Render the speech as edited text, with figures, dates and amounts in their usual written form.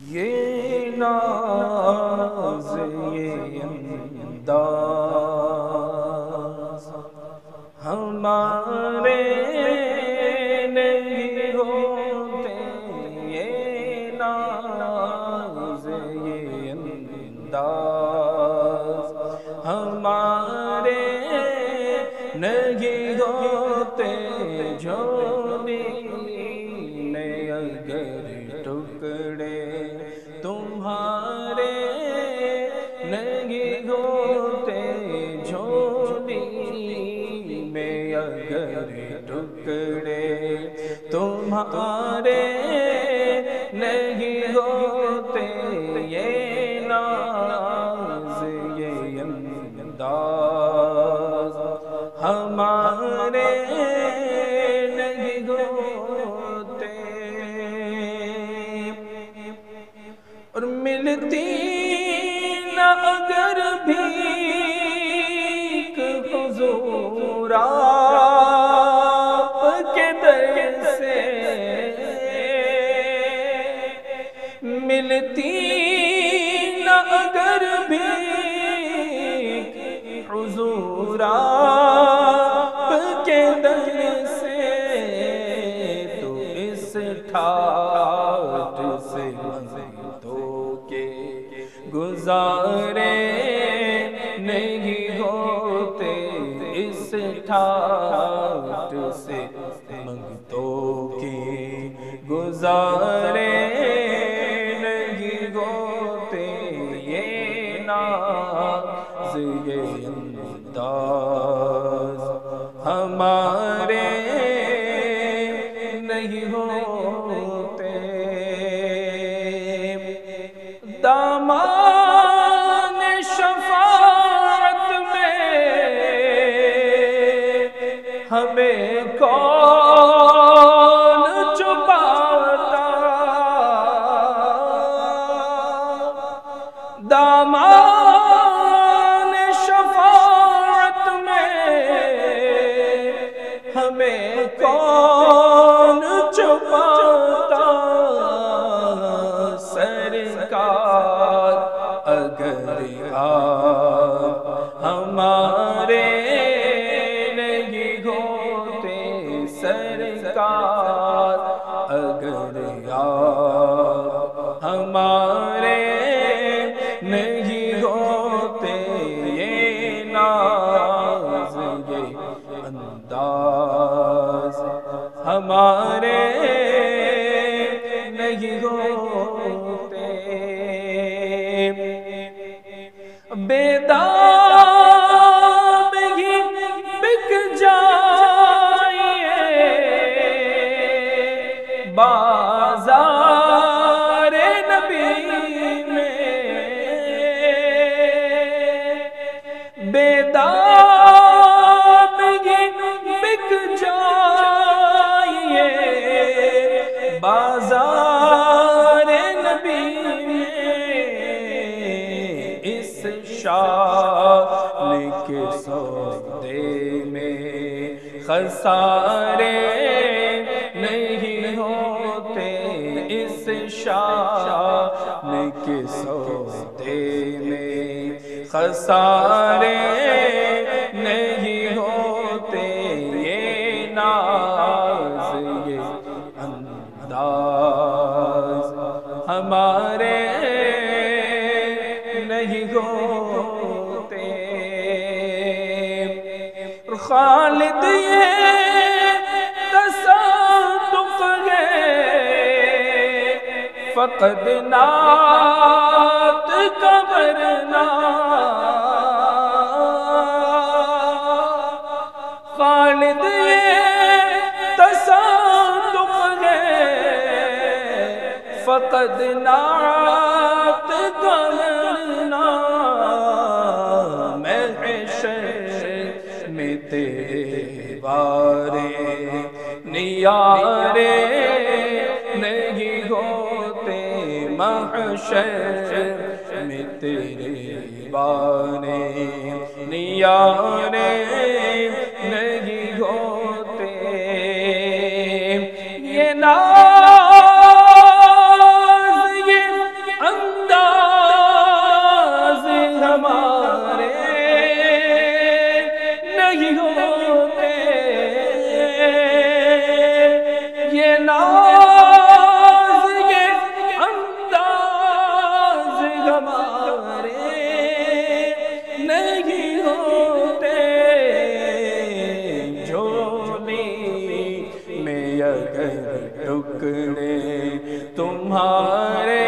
یہ ناز یہ انداز ہمارے نہیں ہوتے، یہ ناز یہ انداز ہمارے نہیں ہوتے، جھولی نے اگر ٹکڑے تمہارے نہیں ہوتے، جھولی میں اگر ٹکڑے تمہارے نہیں ہوتے، یہ ناز یہ انداز ہمارے نہیں ہوتے، اور ملتی نہ اگر بھیک حضور آپ کے در سے، ملتی نہ اگر بھیک حضور آپ کے در سے، تو اس ٹھاٹھ سے منگتوں کے گزارے نہیں ہوتے، اس ٹھاٹھ سے منگتوں کے گزارے نہیں ہوتے، یہ ناز یہ انداز ہمارے نہیں ہوتے، دامان شفاعت میں ہمیں کون چھپاتا، دامان شفاعت میں ہمیں کون چھپاتا، سرکار اگر آپ ہمارے نہیں ہوتے، سرکار اگر آپ ہمارے نہیں ہوتے، یہ ناز یہ انداز ہمارے نہیں ہوتے، بیدام ہی بک جائیے بازار نبی میں، بیدام ہی بک جائیے بازار نبی میں، اس شال کے سودے میں خسارے نہیں ہوتے، اس شال کے سودے میں خسارے نہیں ہوتے، یہ ناز یہ انداز ہمارے نہیں ہوتے، خالد یہ تصدق ہے فقد نعت کا ورنہ، خالد یہ تصدق ہے فقد نعت کا ورنہ، محشر میں تیرے بارے نیارے نہیں ہوتے، محشر میں تیرے بارے نیارے نہیں ہوتے، یہ ناز یہ ٹکڑے تمہارے